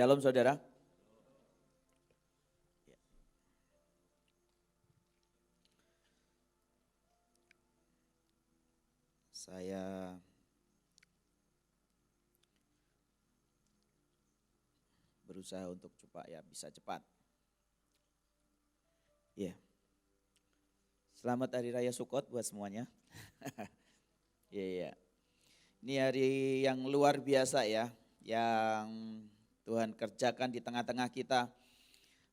Shalom saudara. Saya berusaha untuk supaya bisa cepat. Ya. Selamat Hari Raya Sukot buat semuanya. Iya. Ini hari yang luar biasa ya, yang Tuhan kerjakan di tengah-tengah kita.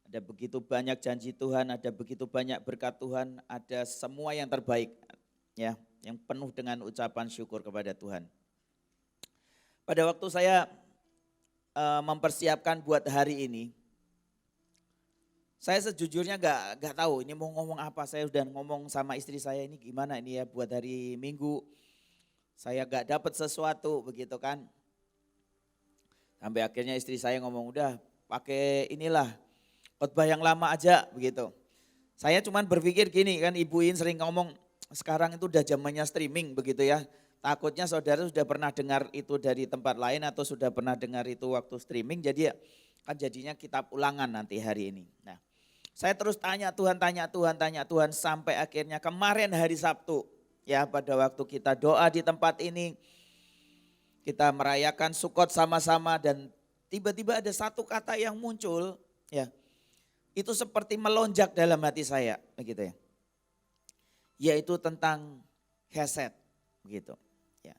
Ada begitu banyak janji Tuhan, ada begitu banyak berkat Tuhan, ada semua yang terbaik ya, yang penuh dengan ucapan syukur kepada Tuhan. Pada waktu saya mempersiapkan buat hari ini, saya sejujurnya gak tahu ini mau ngomong apa. Saya udah ngomong sama istri saya, ini gimana ini ya buat hari Minggu. Saya gak dapat sesuatu begitu kan. Sampai akhirnya istri saya ngomong, udah pakai inilah khotbah yang lama aja begitu. Saya cuman berpikir gini kan, Ibu In sering ngomong sekarang itu udah zamannya streaming begitu ya. Takutnya saudara sudah pernah dengar itu dari tempat lain atau sudah pernah dengar itu waktu streaming. Jadi ya kan jadinya kitab ulangan nanti hari ini. Nah, saya terus tanya Tuhan sampai akhirnya kemarin hari Sabtu ya, pada waktu kita doa di tempat ini, kita merayakan Sukot sama-sama dan tiba-tiba ada satu kata yang muncul ya. Itu seperti melonjak dalam hati saya begitu ya. Yaitu tentang Hesed begitu ya.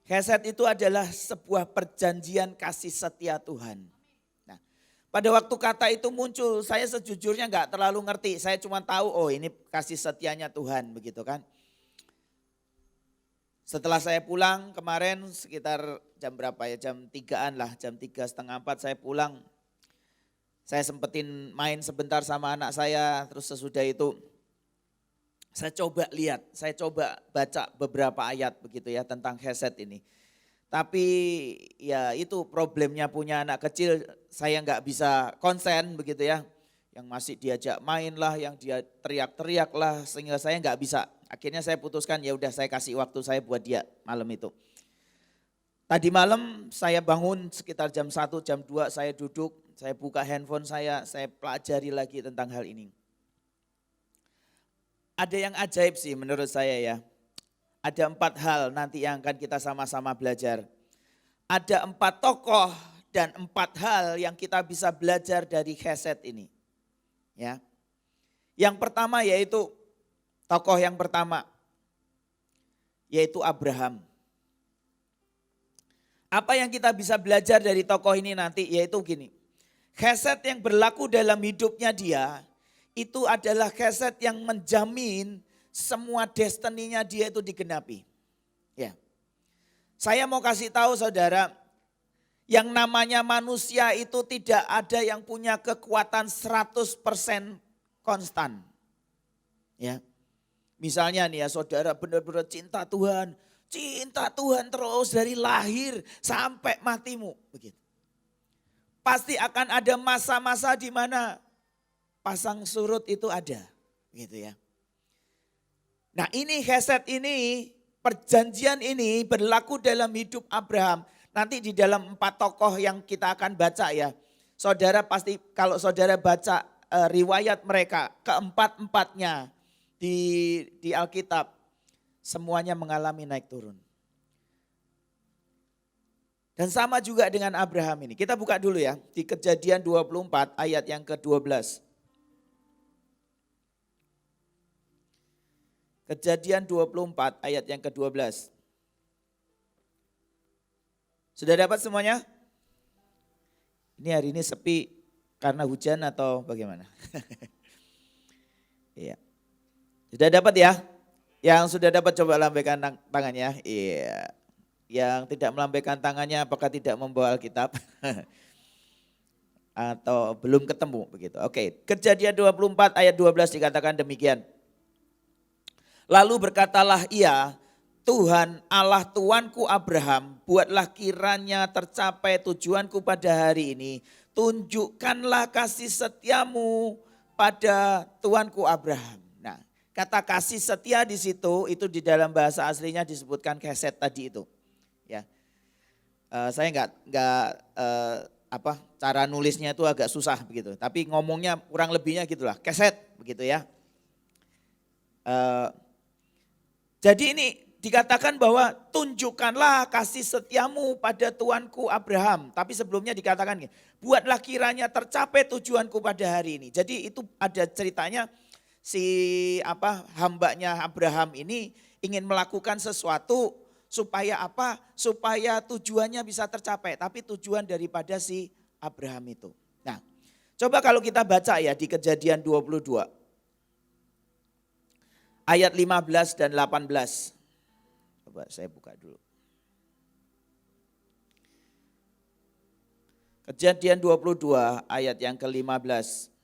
Hesed itu adalah sebuah perjanjian kasih setia Tuhan. Nah, pada waktu kata itu muncul, saya sejujurnya enggak terlalu ngerti. Saya cuma tahu oh ini kasih setianya Tuhan begitu kan. Setelah saya pulang kemarin sekitar jam berapa ya, jam 3-an lah, jam 3:30 saya pulang. Saya sempetin main sebentar sama anak saya, terus sesudah itu saya coba baca beberapa ayat begitu ya tentang Hesed ini. Tapi ya itu problemnya punya anak kecil, saya nggak bisa konsen begitu ya. Yang masih diajak main lah, yang dia teriak-teriak lah, sehingga saya nggak bisa. Akhirnya saya putuskan ya udah saya kasih waktu saya buat dia malam itu. Tadi malam saya bangun sekitar jam 1, jam 2 saya duduk, saya buka handphone saya pelajari lagi tentang hal ini. Ada yang ajaib sih menurut saya ya. Ada 4 hal nanti yang akan kita sama-sama belajar. Ada 4 tokoh dan 4 hal yang kita bisa belajar dari Hesed ini. Ya. Yang pertama yaitu tokoh yang pertama yaitu Abraham. Apa yang kita bisa belajar dari tokoh ini nanti yaitu gini. Hesed yang berlaku dalam hidupnya dia itu adalah Hesed yang menjamin semua destininya dia itu digenapi. Ya. Saya mau kasih tahu saudara, yang namanya manusia itu tidak ada yang punya kekuatan 100% konstan. Ya. Misalnya nih ya saudara benar-benar cinta Tuhan terus dari lahir sampai matimu begitu. Pasti akan ada masa-masa di mana pasang surut itu ada gitu ya. Nah ini Hesed ini, perjanjian ini berlaku dalam hidup Abraham. Nanti di dalam 4 tokoh yang kita akan baca ya. Saudara pasti kalau saudara baca riwayat mereka, keempat-empatnya di Alkitab, semuanya mengalami naik turun. Dan sama juga dengan Abraham ini. Kita buka dulu ya di Kejadian 24 ayat yang ke-12. Kejadian 24 ayat yang ke-12. Sudah dapat semuanya? Ini hari ini sepi karena hujan atau bagaimana? Iya. Sudah dapat ya? Yang sudah dapat coba lambaikan tangannya. Iya. Yang tidak melambaikan tangannya apakah tidak membawa Alkitab? Atau belum ketemu begitu. Oke, Kejadian 24 ayat 12 dikatakan demikian. Lalu berkatalah ia, Tuhan Allah Tuanku Abraham, buatlah kiranya tercapai tujuanku pada hari ini. Tunjukkanlah kasih setiamu pada Tuanku Abraham. Nah, kata kasih setia di situ itu di dalam bahasa aslinya disebutkan Hesed tadi itu. Ya, saya nggak cara nulisnya itu agak susah begitu. Tapi ngomongnya kurang lebihnya gitulah, keset begitu ya. Jadi ini dikatakan bahwa tunjukkanlah kasih setiamu pada tuanku Abraham. Tapi sebelumnya dikatakan buatlah kiranya tercapai tujuanku pada hari ini. Jadi itu ada ceritanya hambanya Abraham ini ingin melakukan sesuatu supaya supaya tujuannya bisa tercapai. Tapi tujuan daripada si Abraham itu. Nah, coba kalau kita baca ya di Kejadian 22 ayat 15 dan 18. Coba saya buka dulu. Kejadian 22 ayat yang ke-15.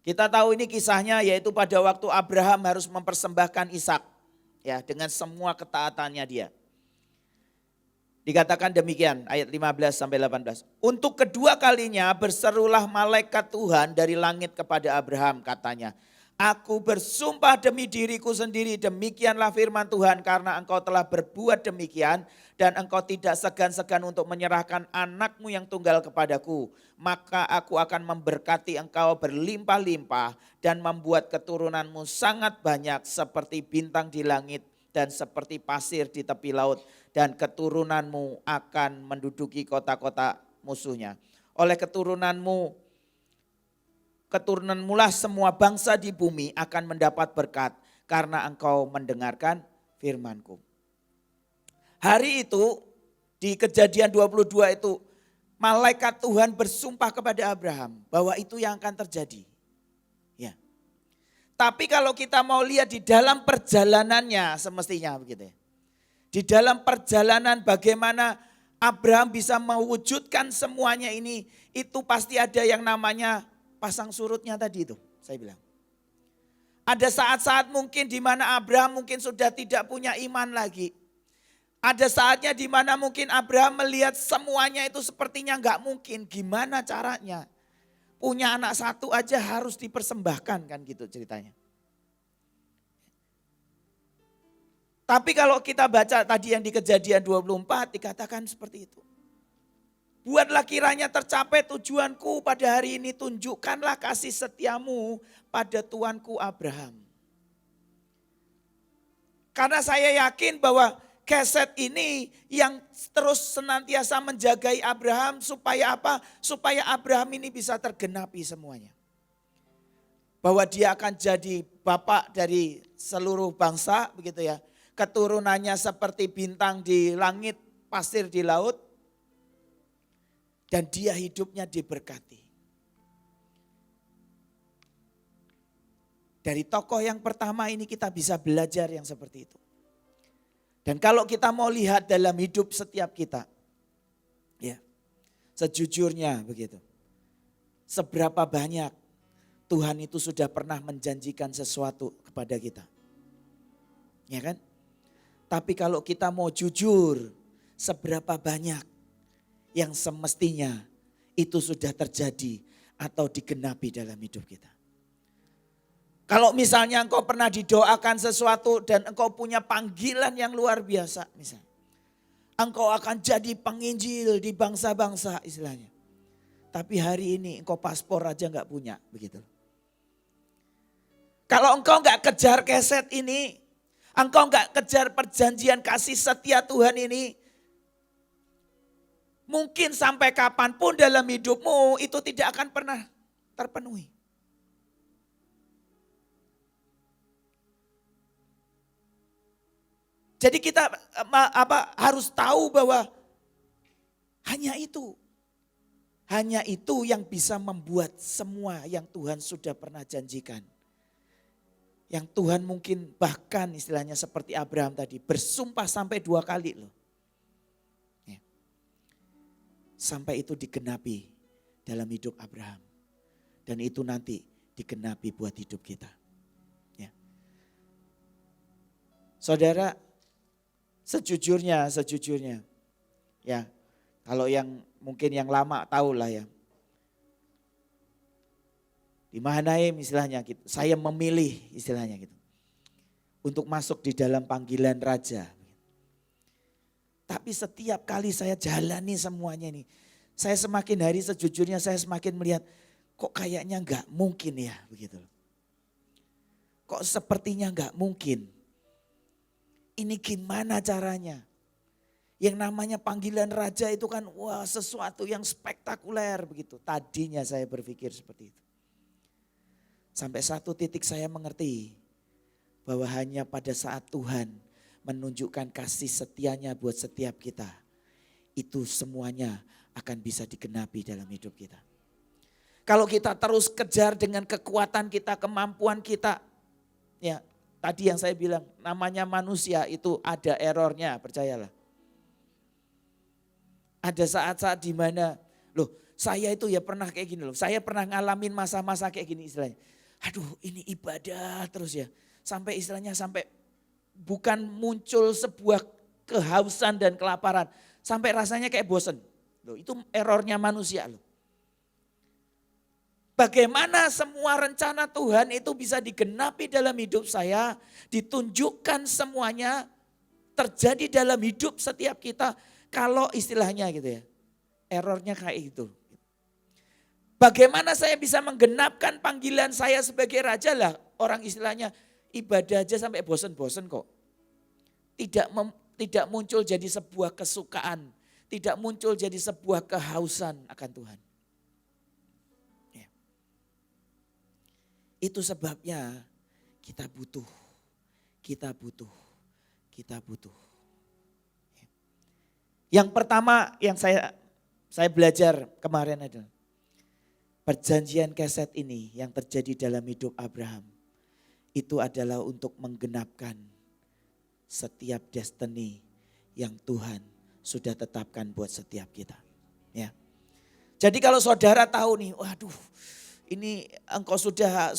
Kita tahu ini kisahnya yaitu pada waktu Abraham harus mempersembahkan Ishak ya dengan semua ketaatannya dia. Dikatakan demikian ayat 15 sampai 18. Untuk kedua kalinya berserulah malaikat Tuhan dari langit kepada Abraham katanya. Aku bersumpah demi diriku sendiri, demikianlah firman Tuhan, karena engkau telah berbuat demikian dan engkau tidak segan-segan untuk menyerahkan anakmu yang tunggal kepadaku. Maka aku akan memberkati engkau berlimpah-limpah dan membuat keturunanmu sangat banyak seperti bintang di langit dan seperti pasir di tepi laut. Dan keturunanmu akan menduduki kota-kota musuhnya. Oleh keturunanmu lah semua bangsa di bumi akan mendapat berkat karena engkau mendengarkan firmanku. Hari itu di Kejadian 22 itu malaikat Tuhan bersumpah kepada Abraham bahwa itu yang akan terjadi. Ya. Tapi kalau kita mau lihat di dalam perjalanannya semestinya begitu ya. Di dalam perjalanan bagaimana Abraham bisa mewujudkan semuanya ini, itu pasti ada yang namanya pasang surutnya tadi itu, saya bilang. Ada saat-saat mungkin di mana Abraham mungkin sudah tidak punya iman lagi. Ada saatnya di mana mungkin Abraham melihat semuanya itu sepertinya enggak mungkin. Gimana caranya? Punya anak satu aja harus dipersembahkan kan gitu ceritanya. Tapi kalau kita baca tadi yang di Kejadian 24 dikatakan seperti itu. Buatlah kiranya tercapai tujuanku pada hari ini, tunjukkanlah kasih setiamu pada tuanku Abraham. Karena saya yakin bahwa keset ini yang terus senantiasa menjagai Abraham supaya apa? Supaya Abraham ini bisa tergenapi semuanya. Bahwa dia akan jadi bapak dari seluruh bangsa begitu ya. Keturunannya seperti bintang di langit, pasir di laut. Dan dia hidupnya diberkati. Dari tokoh yang pertama ini kita bisa belajar yang seperti itu. Dan kalau kita mau lihat dalam hidup setiap kita. Ya, sejujurnya begitu. Seberapa banyak Tuhan itu sudah pernah menjanjikan sesuatu kepada kita. Ya kan? Tapi kalau kita mau jujur, seberapa banyak yang semestinya itu sudah terjadi atau digenapi dalam hidup kita. Kalau misalnya engkau pernah didoakan sesuatu dan engkau punya panggilan yang luar biasa misalnya. Engkau akan jadi penginjil di bangsa-bangsa istilahnya. Tapi hari ini engkau paspor aja enggak punya begitu. Kalau engkau enggak kejar keset ini, engkau enggak kejar perjanjian kasih setia Tuhan ini, mungkin sampai kapanpun dalam hidupmu itu tidak akan pernah terpenuhi. Jadi kita harus tahu bahwa hanya itu yang bisa membuat semua yang Tuhan sudah pernah janjikan. Yang Tuhan mungkin bahkan istilahnya seperti Abraham tadi bersumpah sampai 2 kali loh. Ya. Sampai itu digenapi dalam hidup Abraham. Dan itu nanti digenapi buat hidup kita. Ya. Saudara, sejujurnya ya, kalau yang mungkin yang lama tahulah ya. Di Mahanaim istilahnya gitu. Saya memilih istilahnya gitu. Untuk masuk di dalam panggilan raja. Tapi setiap kali saya jalani semuanya ini, saya semakin hari sejujurnya saya semakin melihat kok kayaknya enggak mungkin ya begitu. Kok sepertinya enggak mungkin. Ini gimana caranya? Yang namanya panggilan raja itu kan wah sesuatu yang spektakuler begitu. Tadinya saya berpikir seperti itu. Sampai satu titik saya mengerti bahwa hanya pada saat Tuhan menunjukkan kasih setianya buat setiap kita. Itu semuanya akan bisa digenapi dalam hidup kita. Kalau kita terus kejar dengan kekuatan kita, kemampuan kita. Ya, tadi yang saya bilang namanya manusia itu ada errornya, percayalah. Ada saat-saat di mana, loh saya itu ya pernah kayak gini loh. Saya pernah ngalamin masa-masa kayak gini istilahnya. Aduh ini ibadah terus ya. Sampai istilahnya sampai bukan muncul sebuah kehausan dan kelaparan. Sampai rasanya kayak bosen. Loh itu errornya manusia loh. Bagaimana semua rencana Tuhan itu bisa digenapi dalam hidup saya. Ditunjukkan semuanya terjadi dalam hidup setiap kita. Kalau istilahnya gitu ya, errornya kayak gitu. Bagaimana saya bisa menggenapkan panggilan saya sebagai raja lah. Orang istilahnya ibadah aja sampai bosen-bosen kok. Tidak muncul jadi sebuah kesukaan. Tidak muncul jadi sebuah kehausan akan Tuhan. Ya. Itu sebabnya kita butuh. Yang pertama yang saya belajar kemarin adalah perjanjian keset ini yang terjadi dalam hidup Abraham. Itu adalah untuk menggenapkan setiap destiny yang Tuhan sudah tetapkan buat setiap kita. Ya. Jadi kalau saudara tahu nih, waduh ini engkau sudah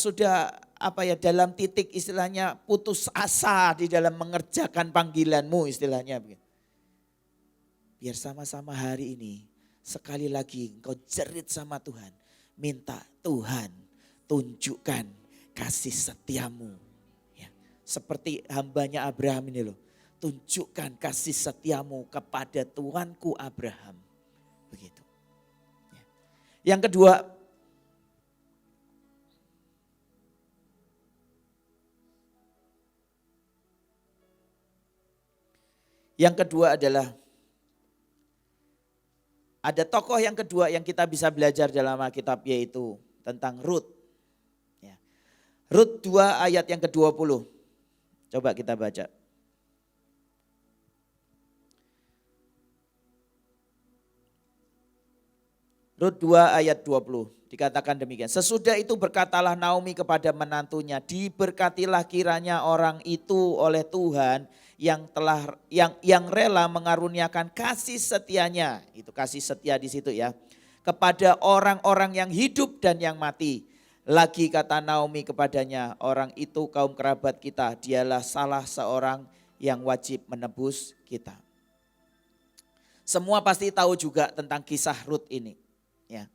dalam titik istilahnya putus asa di dalam mengerjakan panggilanmu istilahnya. Biar sama-sama hari ini sekali lagi engkau jerit sama Tuhan. Minta Tuhan tunjukkan kasih setiamu. Ya, seperti hambanya Abraham ini loh. Tunjukkan kasih setiamu kepada Tuanku Abraham. Begitu. Ya. Yang kedua adalah ada tokoh yang kedua yang kita bisa belajar dalam Alkitab yaitu tentang Rut. Ya. Rut 2 ayat yang ke-20. Coba kita baca. Rut 2 ayat 20 dikatakan demikian. Sesudah itu berkatalah Naomi kepada menantunya, diberkatilah kiranya orang itu oleh Tuhan yang rela mengaruniakan kasih setianya. Itu kasih setia di situ ya. Kepada orang-orang yang hidup dan yang mati. Lagi kata Naomi kepadanya, orang itu kaum kerabat kita, dialah salah seorang yang wajib menebus kita. Semua pasti tahu juga tentang kisah Rut ini. Ya.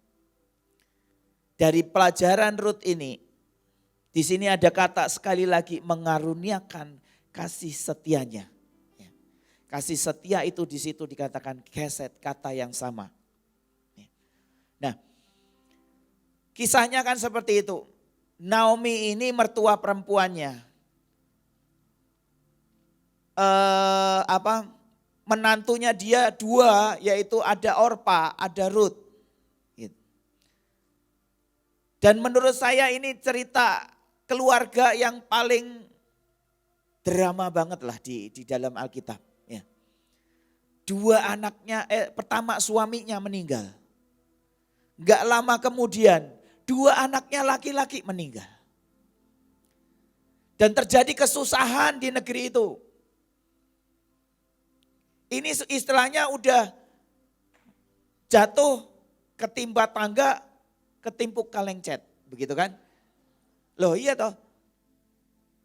Dari pelajaran Rut ini, di sini ada kata sekali lagi mengaruniakan kasih setianya. Ya. Kasih setia itu di situ dikatakan keset, kata yang sama. Ya. Nah, kisahnya kan seperti itu. Naomi ini mertua perempuannya. Menantunya dia dua, yaitu ada Orpa, ada Rut. Dan menurut saya ini cerita keluarga yang paling drama banget lah di dalam Alkitab. Ya. Dua anaknya, pertama suaminya meninggal. Gak lama kemudian dua anaknya laki-laki meninggal. Dan terjadi kesusahan di negeri itu. Ini istilahnya udah jatuh ketimpa tangga, ketimpuk kaleng cat, begitu kan? Loh iya toh,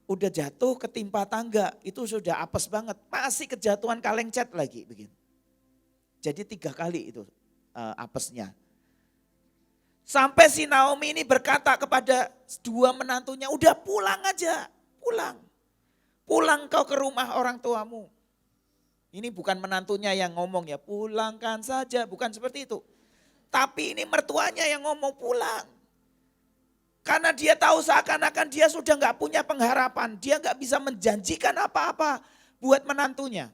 udah jatuh ketimpa tangga, itu sudah apes banget, masih kejatuhan kaleng cat lagi, begitu. Jadi 3 kali itu apesnya. Sampai si Naomi ini berkata kepada dua menantunya, udah pulang aja, pulang kau ke rumah orang tuamu. Ini bukan menantunya yang ngomong ya, pulangkan saja, bukan seperti itu. Tapi ini mertuanya yang ngomong pulang. Karena dia tahu seakan-akan dia sudah gak punya pengharapan. Dia gak bisa menjanjikan apa-apa buat menantunya.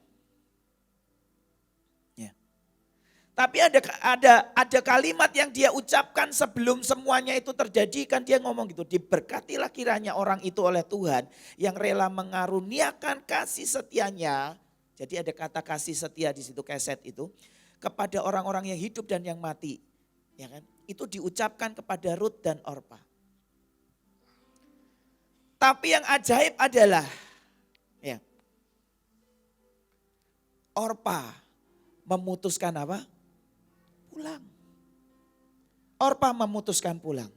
Ya. Tapi ada kalimat yang dia ucapkan sebelum semuanya itu terjadi. Kan dia ngomong gitu, diberkatilah kiranya orang itu oleh Tuhan yang rela mengaruniakan kasih setianya. Jadi ada kata kasih setia di situ, keset itu. Kepada orang-orang yang hidup dan yang mati. Ya kan? Itu diucapkan kepada Rut dan Orpa. Tapi yang ajaib adalah ya, Orpa memutuskan apa? Pulang. Orpa memutuskan pulang.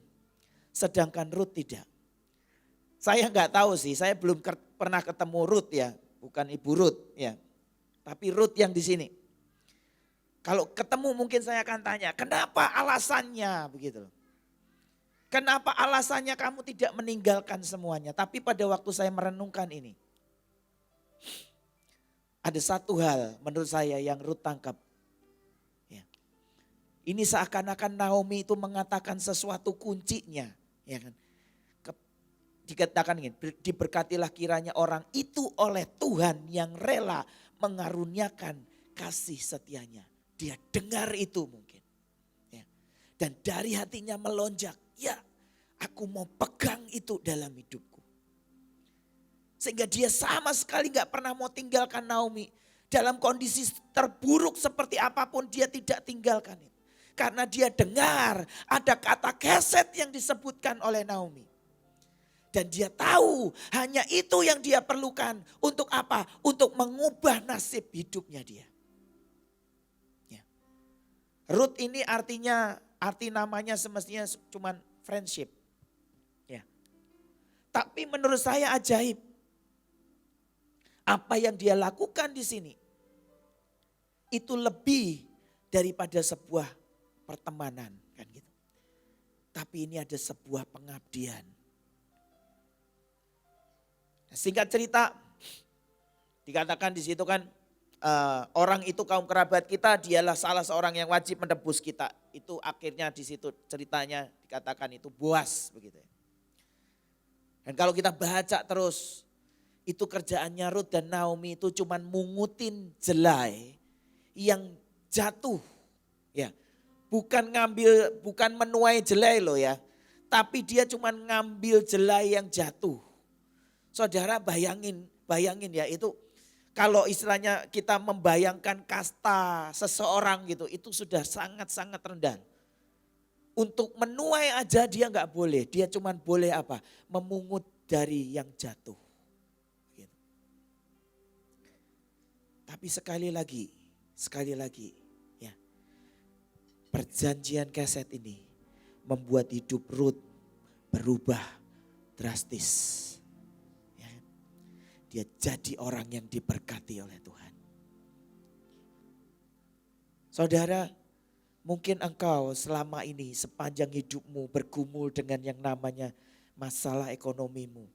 Sedangkan Rut tidak. Saya nggak tahu sih, saya belum pernah ketemu Rut ya. Bukan Ibu Rut ya. Tapi Rut yang di sini. Kalau ketemu mungkin saya akan tanya, kenapa alasannya begitu? Kenapa alasannya kamu tidak meninggalkan semuanya? Tapi pada waktu saya merenungkan ini, ada satu hal menurut saya yang Rut tangkap. Ya. Ini seakan-akan Naomi itu mengatakan sesuatu kuncinya. Ya kan? Dikatakan ini, diberkatilah kiranya orang itu oleh Tuhan yang rela mengaruniakan kasih setianya. Dia dengar itu mungkin. Ya. Dan dari hatinya melonjak, ya aku mau pegang itu dalam hidupku. Sehingga dia sama sekali gak pernah mau tinggalkan Naomi. Dalam kondisi terburuk seperti apapun dia tidak tinggalkan itu. Karena dia dengar ada kata keset yang disebutkan oleh Naomi. Dan dia tahu hanya itu yang dia perlukan. Untuk apa? Untuk mengubah nasib hidupnya dia. Ya. Ruth ini arti namanya semestinya cuman friendship. Ya. Tapi menurut saya ajaib. Apa yang dia lakukan di sini. Itu lebih daripada sebuah pertemanan. Kan gitu. Tapi ini ada sebuah pengabdian. Singkat cerita, dikatakan di situ kan orang itu kaum kerabat kita, dialah salah seorang yang wajib menebus kita. Itu akhirnya di situ ceritanya dikatakan itu Boas begitu. Dan kalau kita baca terus, itu kerjaannya Ruth dan Naomi itu cuman mungutin jelai yang jatuh, ya, bukan menuai jelai loh ya, tapi dia cuman ngambil jelai yang jatuh. Saudara bayangin ya itu kalau istilahnya kita membayangkan kasta seseorang gitu, itu sudah sangat-sangat rendah. Untuk menuai aja dia nggak boleh, dia cuman boleh apa? Memungut dari yang jatuh. Gitu. Tapi sekali lagi, ya, perjanjian keset ini membuat hidup Ruth berubah drastis. Dia jadi orang yang diberkati oleh Tuhan. Saudara, mungkin engkau selama ini sepanjang hidupmu bergumul dengan yang namanya masalah ekonomimu.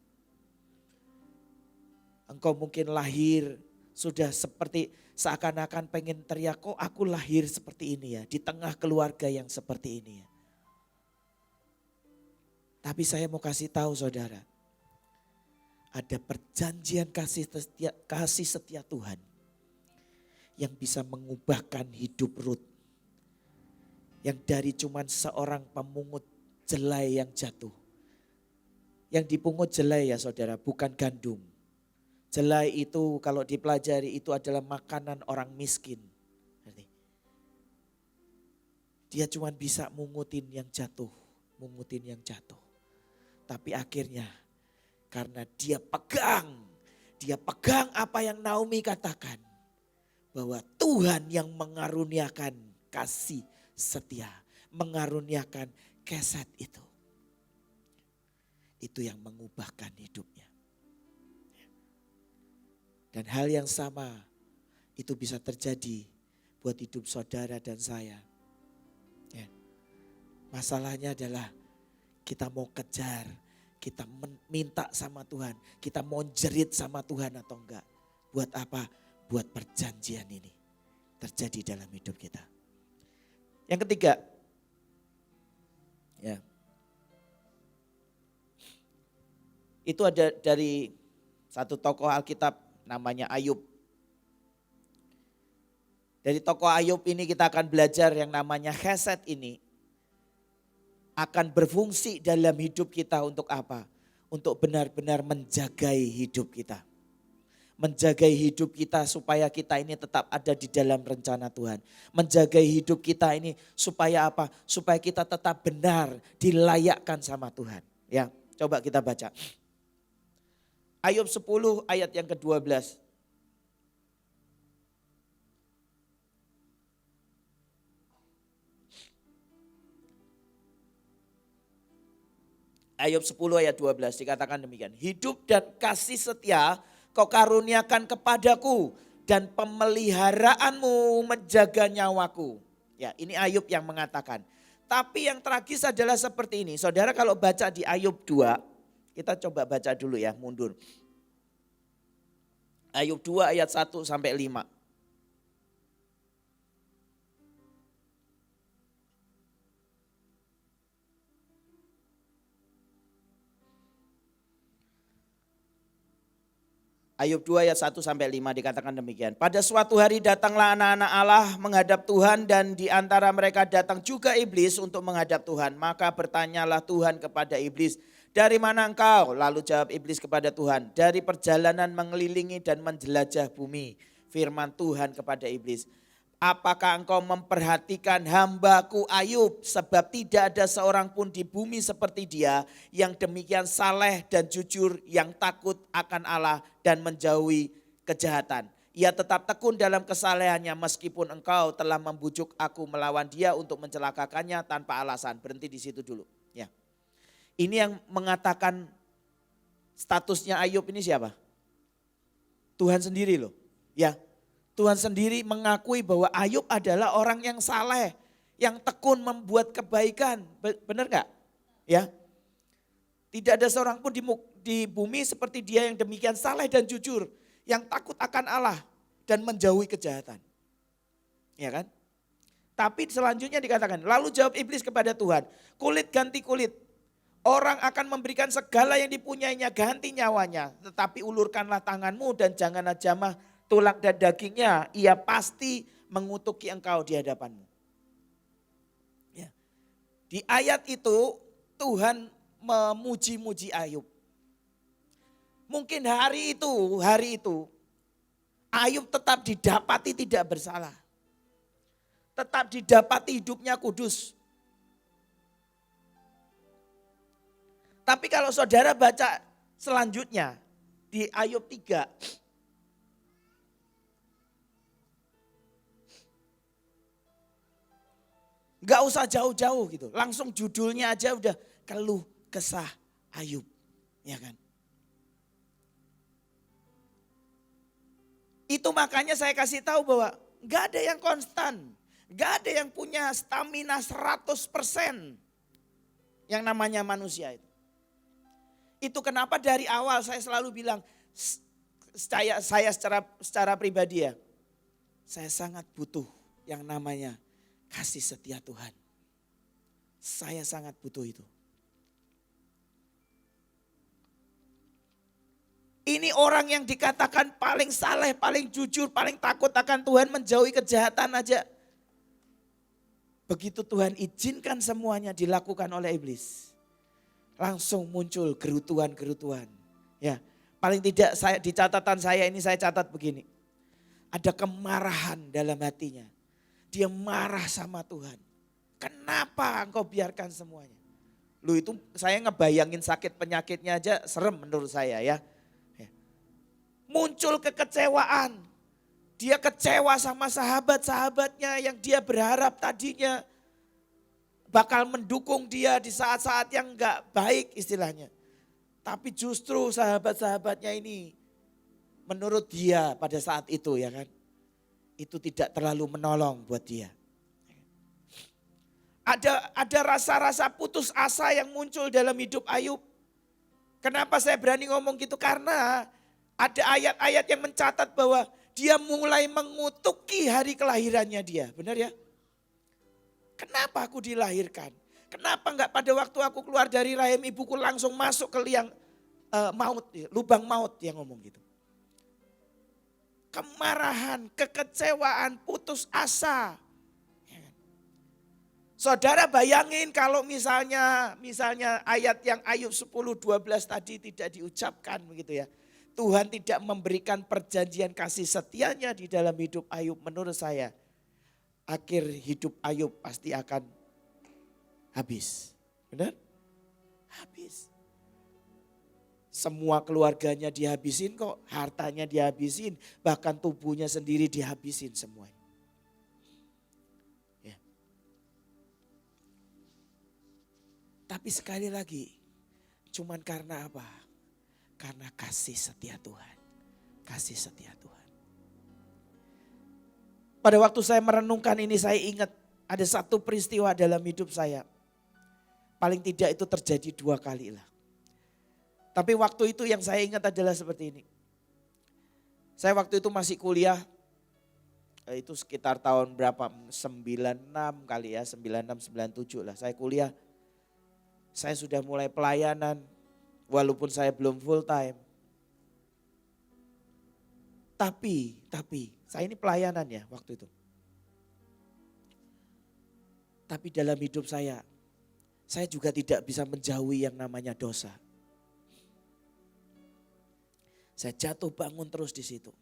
Engkau mungkin lahir sudah seperti seakan-akan pengen teriak, kok aku lahir seperti ini ya, di tengah keluarga yang seperti ini ya. Tapi saya mau kasih tahu saudara, ada perjanjian kasih setia Tuhan yang bisa mengubahkan hidup Ruth. Yang dari cuman seorang pemungut jelai yang jatuh. Yang dipungut jelai ya saudara, bukan gandum. Jelai itu kalau dipelajari itu adalah makanan orang miskin. Dia cuman bisa mungutin yang jatuh. Tapi akhirnya karena dia pegang apa yang Naomi katakan. Bahwa Tuhan yang mengaruniakan kasih setia. Mengaruniakan keset itu. Itu yang mengubahkan hidupnya. Dan hal yang sama itu bisa terjadi buat hidup saudara dan saya. Ya. Masalahnya adalah kita mau kejar. Kita minta sama Tuhan, kita mau jerit sama Tuhan atau enggak. Buat apa? buat perjanjian ini terjadi dalam hidup kita. Yang ketiga, ya, itu ada dari satu tokoh Alkitab namanya Ayub. Dari tokoh Ayub ini kita akan belajar yang namanya chesed ini akan berfungsi dalam hidup kita untuk apa? Untuk benar-benar menjagai hidup kita. Menjagai hidup kita supaya kita ini tetap ada di dalam rencana Tuhan. Menjagai hidup kita ini supaya apa? Supaya kita tetap benar dilayakkan sama Tuhan. Ya, coba kita baca. Ayub 10 ayat yang ke-12. Ayub 10 ayat 12 dikatakan demikian. Hidup dan kasih setia kau karuniakan kepadaku dan pemeliharaanmu menjaga nyawaku. Ya, ini Ayub yang mengatakan. Tapi yang tragis adalah seperti ini. Saudara kalau baca di Ayub 2, kita coba baca dulu ya, mundur. Ayub 2 ayat 1 sampai 5. Ayub 2 ayat 1 sampai 5 dikatakan demikian. Pada suatu hari datanglah anak-anak Allah menghadap Tuhan dan di antara mereka datang juga iblis untuk menghadap Tuhan. Maka bertanyalah Tuhan kepada iblis, dari mana engkau? Lalu jawab iblis kepada Tuhan, dari perjalanan mengelilingi dan menjelajah bumi. Firman Tuhan kepada iblis, apakah engkau memperhatikan hambaku Ayub? Sebab tidak ada seorang pun di bumi seperti dia yang demikian saleh dan jujur, yang takut akan Allah dan menjauhi kejahatan. Ia tetap tekun dalam kesalehannya meskipun engkau telah membujuk aku melawan dia untuk mencelakakannya tanpa alasan. Berhenti di situ dulu. Ya. Ini yang mengatakan statusnya Ayub ini siapa? Tuhan sendiri loh. Ya. Tuhan sendiri mengakui bahwa Ayub adalah orang yang saleh, yang tekun membuat kebaikan. Benar gak? Ya. Tidak ada seorang pun di bumi seperti dia yang demikian saleh dan jujur, yang takut akan Allah dan menjauhi kejahatan. Ya kan? Tapi selanjutnya dikatakan, lalu jawab iblis kepada Tuhan, kulit ganti kulit. Orang akan memberikan segala yang dipunyainya ganti nyawanya, tetapi ulurkanlah tanganmu dan janganlah jamah tulang dan dagingnya, ia pasti mengutuki engkau di hadapanmu. Ya. Di ayat itu Tuhan memuji-muji Ayub. Mungkin hari itu Ayub tetap didapati tidak bersalah. Tetap didapati hidupnya kudus. Tapi kalau saudara baca selanjutnya di Ayub 3. Gak usah jauh-jauh gitu. Langsung judulnya aja udah keluh kesah Ayub. Ya kan? Itu makanya saya kasih tahu bahwa gak ada yang konstan. Gak ada yang punya stamina 100% yang namanya manusia itu. Itu kenapa dari awal saya selalu bilang, saya secara pribadi ya, saya sangat butuh yang namanya kasih setia Tuhan. Saya sangat butuh itu. Ini orang yang dikatakan paling saleh, paling jujur, paling takut akan Tuhan, menjauhi kejahatan aja. Begitu Tuhan izinkan semuanya dilakukan oleh iblis, langsung muncul gerutuan-gerutuan. Ya, paling tidak di catatan saya ini saya catat begini. Ada kemarahan dalam hatinya. Dia marah sama Tuhan. Kenapa engkau biarkan semuanya? Lu itu saya ngebayangin sakit penyakitnya aja serem menurut saya ya. Muncul kekecewaan. Dia kecewa sama sahabat-sahabatnya yang dia berharap tadinya bakal mendukung dia di saat-saat yang enggak baik istilahnya. Tapi justru sahabat-sahabatnya ini menurut dia pada saat itu ya kan, itu tidak terlalu menolong buat dia. Ada rasa-rasa putus asa yang muncul dalam hidup Ayub. Kenapa saya berani ngomong gitu? Karena ada ayat-ayat yang mencatat bahwa Dia mulai mengutuki hari kelahirannya dia, benar ya? Kenapa aku dilahirkan? Kenapa enggak pada waktu aku keluar dari rahim ibuku langsung masuk ke liang maut, lubang maut, dia ngomong gitu. Kemarahan, kekecewaan, putus asa. Saudara bayangin kalau misalnya ayat yang Ayub 10:12 tadi tidak diucapkan begitu ya. Tuhan tidak memberikan perjanjian kasih setianya di dalam hidup Ayub, menurut saya akhir hidup Ayub pasti akan habis. Benar? Habis. Semua keluarganya dihabisin kok, hartanya dihabisin, bahkan tubuhnya sendiri dihabisin semuanya. Ya. Tapi sekali lagi, cuman karena apa? Karena kasih setia Tuhan. Kasih setia Tuhan. Pada waktu saya merenungkan ini, saya ingat ada satu peristiwa dalam hidup saya. Paling tidak itu terjadi 2 kali lah. Tapi waktu itu yang saya ingat adalah seperti ini. Saya waktu itu masih kuliah, itu sekitar tahun berapa, 96 kali ya, 96, 97 lah. Saya kuliah, saya sudah mulai pelayanan, walaupun saya belum full time. Tapi, saya ini pelayanan ya waktu itu. Tapi dalam hidup saya juga tidak bisa menjauhi yang namanya dosa. Saya jatuh bangun terus di situ.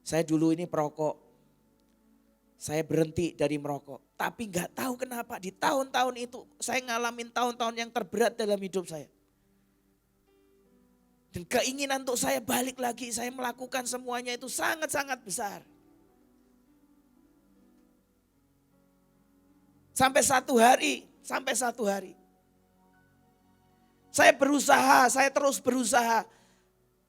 Saya dulu ini perokok. Saya berhenti dari merokok. Tapi gak tahu kenapa di tahun-tahun itu saya ngalamin tahun-tahun yang terberat dalam hidup saya. Dan keinginan untuk saya balik lagi, saya melakukan semuanya itu sangat-sangat besar. Sampai satu hari. Saya berusaha, saya terus berusaha.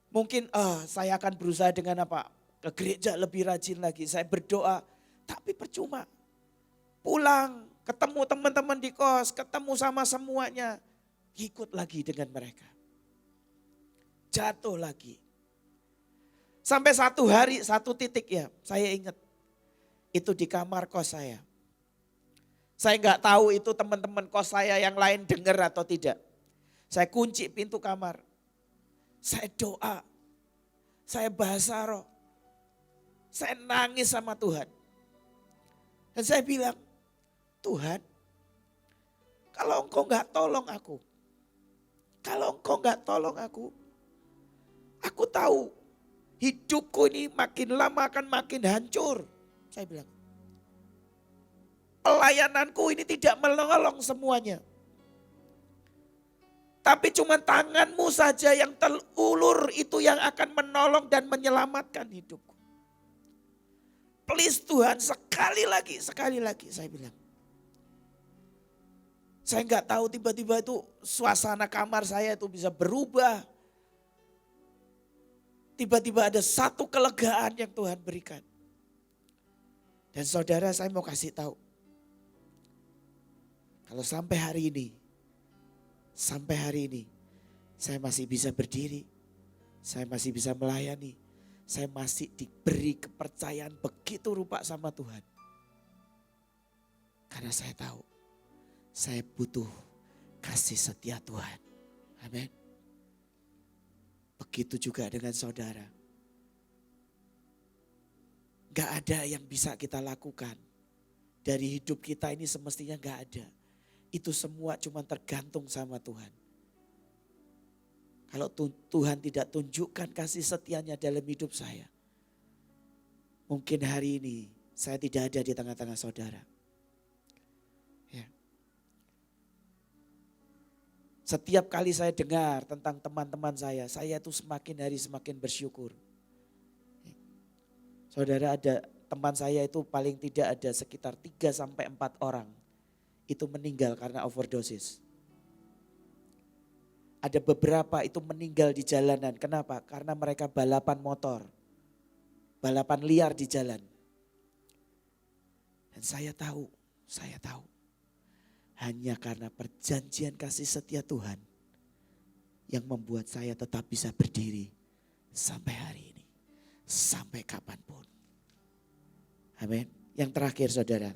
Mungkin saya akan berusaha dengan apa? Ke gereja lebih rajin lagi. Saya berdoa, tapi percuma. Pulang, ketemu teman-teman di kos, ketemu sama semuanya. Ikut lagi dengan mereka. Jatuh lagi. Sampai satu hari, satu titik ya, saya ingat. Itu di kamar kos saya. Saya nggak tahu itu teman-teman kos saya yang lain dengar atau tidak. Saya kunci pintu kamar. Saya doa. Saya bahasa roh. Saya nangis sama Tuhan. Dan saya bilang, Tuhan, kalau Engkau nggak tolong aku. Kalau Engkau nggak tolong aku tahu hidupku ini makin lama akan makin hancur. Saya bilang, pelayananku ini tidak menolong semuanya. Tapi cuma tangan-Mu saja yang terulur itu yang akan menolong dan menyelamatkan hidupku. Please Tuhan, sekali lagi saya bilang. Saya nggak tahu tiba-tiba itu suasana kamar saya itu bisa berubah. Tiba-tiba ada satu kelegaan yang Tuhan berikan. Dan saudara, saya mau kasih tahu. Kalau sampai hari ini, saya masih bisa berdiri. Saya masih bisa melayani. Saya masih diberi kepercayaan begitu rupa sama Tuhan. Karena saya tahu, saya butuh kasih setia Tuhan. Amin. Begitu juga dengan saudara. Gak ada yang bisa kita lakukan. Dari hidup kita ini semestinya gak ada. Itu semua cuma tergantung sama Tuhan. Kalau Tuhan tidak tunjukkan kasih setianya dalam hidup saya. Mungkin hari ini saya tidak ada di tengah-tengah saudara. Ya. Setiap kali saya dengar tentang teman-teman saya itu semakin hari semakin bersyukur. Saudara, ada teman saya itu paling tidak ada sekitar 3-4 orang itu meninggal karena overdosis. Ada beberapa itu meninggal di jalanan. Kenapa? Karena mereka balapan motor. Balapan liar di jalan. Dan saya tahu. Hanya karena perjanjian kasih setia Tuhan yang membuat saya tetap bisa berdiri sampai hari ini. sampai kapanpun. Amin. Yang terakhir saudara.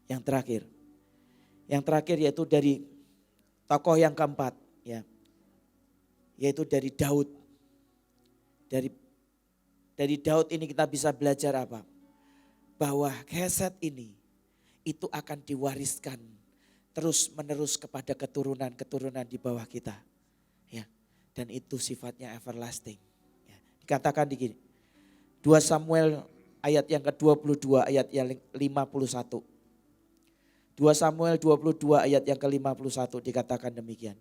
Yang terakhir yaitu dari tokoh yang keempat, ya, yaitu dari Daud. Dari Daud ini kita bisa belajar apa? Bahwa keset ini itu akan diwariskan terus menerus kepada keturunan-keturunan di bawah kita. Ya, dan itu sifatnya everlasting. Ya, dikatakan di gini. 2 Samuel ayat yang ke-22 ayat yang 51. 2 Samuel 22 ayat yang ke-51 dikatakan demikian.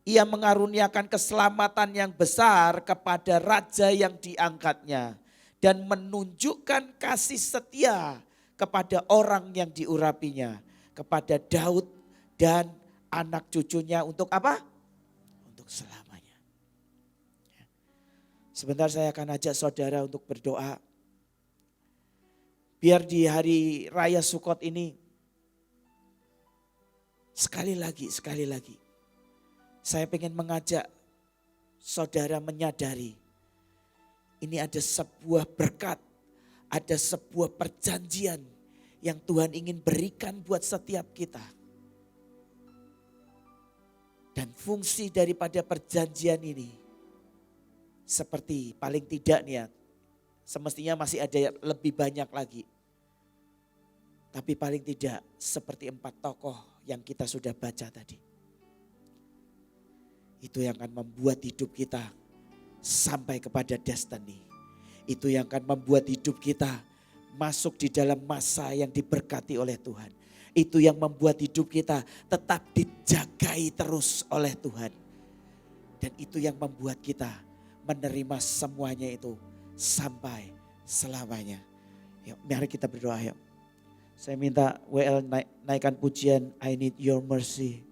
Ia mengaruniakan keselamatan yang besar kepada raja yang diangkatnya dan menunjukkan kasih setia kepada orang yang diurapinya, kepada Daud dan anak cucunya untuk apa? Untuk selamanya. Sebentar saya akan ajak saudara untuk berdoa. Biar di hari raya Sukot ini sekali lagi saya ingin mengajak saudara menyadari ini ada sebuah berkat, ada sebuah perjanjian yang Tuhan ingin berikan buat setiap kita. Dan fungsi daripada perjanjian ini seperti paling tidak nih ya, semestinya masih ada lebih banyak lagi. Tapi paling tidak seperti 4 tokoh yang kita sudah baca tadi. Itu yang akan membuat hidup kita sampai kepada destiny. Itu yang akan membuat hidup kita masuk di dalam masa yang diberkati oleh Tuhan. Itu yang membuat hidup kita tetap dijagai terus oleh Tuhan. Dan itu yang membuat kita menerima semuanya itu sampai selamanya. Yuk, mari kita berdoa yuk. Saya minta WL naikkan pujian I Need Your Mercy.